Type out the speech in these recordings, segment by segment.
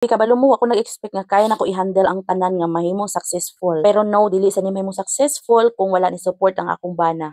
Kabalo mo ako nag-expect nga kaya nako i-handle ang tanan nga mahimong successful. Pero no, dili sa ni mahimong successful kung wala ni support ang akong bana.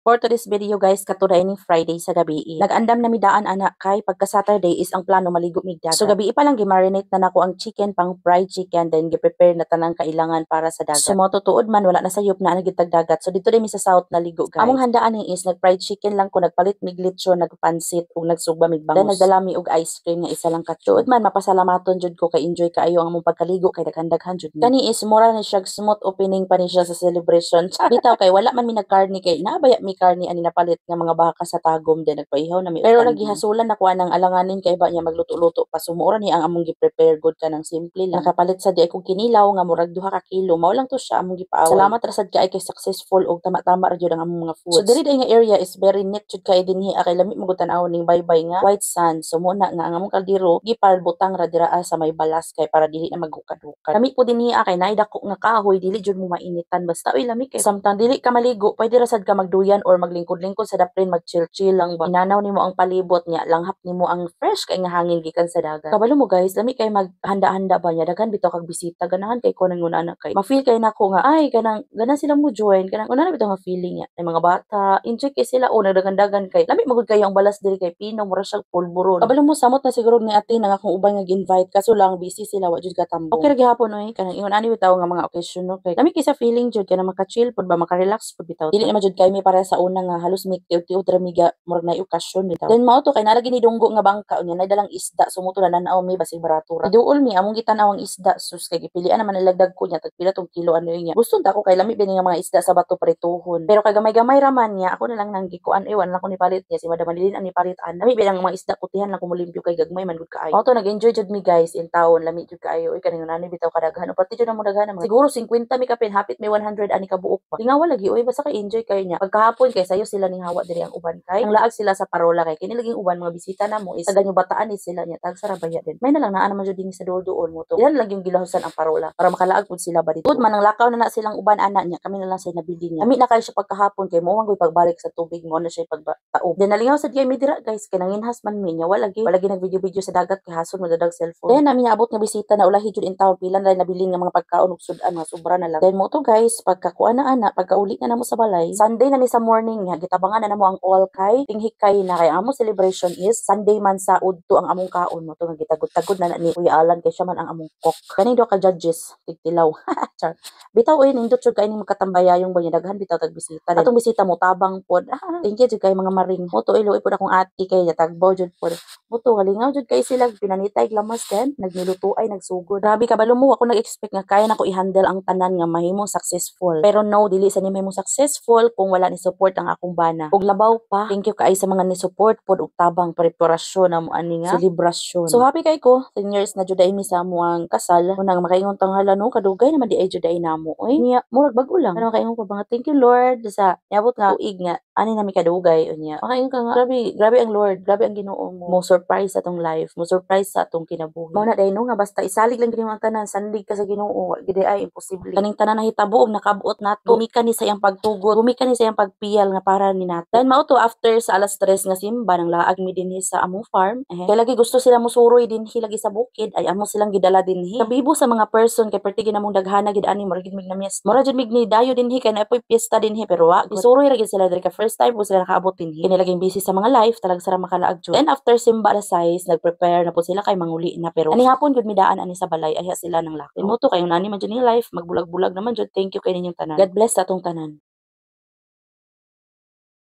For today's video guys, katuray ni Friday sa gabi. Nag-andam na midaan anak kay pagka Saturday is ang plano maligo mig dagat. So gabi pa lang gi-marinate na nako ang chicken pang fried chicken then gi-prepare na tanang kailangan para sa dagat. So mo tutuod man wala na sayop na nagitag dagat. So dito din mi sa south naligo guys. Among handaan ni is nag-fried chicken lang ko, nagpalit mig lechon, nagpansit ug nagsugba mig bangus. Then nagdalami og ice cream nga isa lang ka. Tuod man mapasalamaton jud ko kay enjoy kaayo ang among pagkaligo kay daghan-daghan jud. Kani is mura ni siya smooth opening pa ni siya sa celebration. Bitaw kay wala man mi nagkarni kay nabaya mi karni ani napalit nga mga baka sa tagom din nagpaihaw na mi. Pero lagi hasulan na kuha ng alanganin kay ba niya magluto-luto pa sumuora ni ang among gi-prepare good ka ng simple lang. Nakapalit sa di akong kinilaw nga murag 2 ka kilo. Mao lang to siya among gipaaway. Salamat ra sad kay successful og tama-tama ra jud ang among mga foods. So diri nga area is very neat jud kay dinhi akay lami mo tan-aw ning baybay nga white sand. So muna nga ang among kaldero giparbutang ra dira sa may balas kay para dili na magukad-ukad. Lami po dinhi akay naidako nga kahoy dili jud mo mainitan basta oy lami kay samtang dili ka maligo pwede ra sad ka magduyan or maglingkod-lingkod sa dapren mag-chill-chill lang ba. Inanaw nimo ang palibot niya, langhap nimo ang fresh kay nga hangin gikan sa dagat. Kabalo mo guys, lami kay maghanda-handa ba niya daghan bitaw kag bisita ganahan kay ko nang una kay. Ma-feel kay nako nga ay ganang sila mo join, kanang una na bitaw nga feeling niya. Ay mga bata, enjoy kay sila o nagdagan-dagan kay. Lami magud kayo ang balas diri kay Pino mura siya pulburon. Kabalo mo samot na siguro ni ate nang akong ubang nga invite kaso lang busy sila wa jud katambong. Okay ra gihapon oy kanang ingon ani bitaw nga mga occasion no kay. Lami kay sa feeling jud kana maka-chill pud ba maka-relax pud bitaw. Dili na jud kay mi para sa una nga halos may tiyo-tiyo dramiga murag na okasyon bitaw. Then mao to kay nalagi ni dunggo nga bangka unya nay dalang isda sumuto na nanaw mi basig baratura. Iduol mi among gitanaw ang isda sus kay gipilian naman nilagdag ko nya tag pila tong kilo ano niya. Gusto ta ko kay lami bini nga mga isda sa bato parituhon. Pero kay gamay-gamay ra man niya ako na lang nang gikuan ewan lang ko ni palit niya si Madam Malilin ani palitan. Lami bilang mga isda kutihan lang ko mulimpyo kay gagmay man gud kaayo. Mao to nag-enjoy jud mi guys in town lami jud kaayo oy kaning nani bitaw kadaghan pati jud na mo daghan naman. Siguro 50 mi kapin hapit may 100 ani ka buok pa. Tingawa lagi oy basta kay enjoy kayo niya. Pagkahapon kay sayo sila ning hawa diri ang uban kay ang laag sila sa parola kay kini laging uban mga bisita namo is taga bataan is sila niya tag sarabaya din may na lang naa naman jud dinhi sa duol mo to yan lang yung gilahusan ang parola para makalaag pud sila ba ditotud man ang lakaw na silang uban ana niya kami na lang sa nabili niya ami na kay siya pagkahapon kay mo mangoy pagbalik sa tubig mo na siya pagtaob din nalingaw sad kay mi dira guys kay nanginhas man mi niya wala gi nag video sa dagat kay hason madadag cellphone then nami abot nga bisita na ulahi jud in town pilan ra nabili nga mga pagkaon ug sudan mga sobra na lang then mo to guys pagkakuan na ana pagkauli na namo sa balay Sunday na ni sa morning nga gitabangan na namo ang all kay tinghikay na kay amo celebration is Sunday man sa udto ang among kaon mo to nga gitagod-tagod na ni Kuya Alan kay siya man ang among cook kani do ka judges tigtilaw char bitaw oy nindot jud kay ning magkatambayayong ba daghan bitaw tag bisita atong bisita mo tabang pod thank you jud kay mga maring mo to iloy pod akong ati kay tagbaw jud pod mo to galingaw jud kay sila pinanitay lamas den nagniluto ay nagsugod grabe kabalo mo ako nag-expect nga kaya nako i-handle ang tanan nga mahimong successful pero no dili sa ni mahimong successful kung wala ni support ang akong bana ug labaw pa thank you kay sa mga ni support pod ug tabang preparasyon amo ani nga selebrasyon so happy kay ko 10 years na jud mi sa amuang kasal unang makaingon tanghala no kadugay naman di ay jud namo oy niya murag bag-o lang ano makaingon ko mga thank you Lord sa niabot nga uig nga ani nami kadugay unya makaingon ka nga grabe ang Lord grabe ang Ginoo mo surprise sa atong life mo surprise sa atong kinabuhi mao na day no nga basta isalig lang gini ang tanan sandig ka sa Ginoo gid ay imposible kaning tanan nahitabo og nakabuot nato gumika ni sa iyang pagtugot gumika ni sa iyang pagpiyal nga para ni nato then mao to after sa alas 3 nga simba nang laag mi dinhi sa among farm kay lagi gusto sila mo suroy dinhi lagi sa bukid ay amo silang gidala dinhi kabibo sa mga person kay perti ginamong daghana gid ani mura gid mig namis mura jud mig ni dayo dinhi kay napoy piyesta dinhi pero wa gisuroy ra gid sila diri ka first time po sila nakaabot dinhi kini laging busy sa mga life talag sara makalaag jud then after simba alas 6 nagprepare na po sila kay manguli na pero ani hapon gud midaan ani sa balay ay sila nang lakaw mo to kay nani man jud ni life magbulag-bulag naman jud thank you kay ninyong tanan God bless sa atong tanan.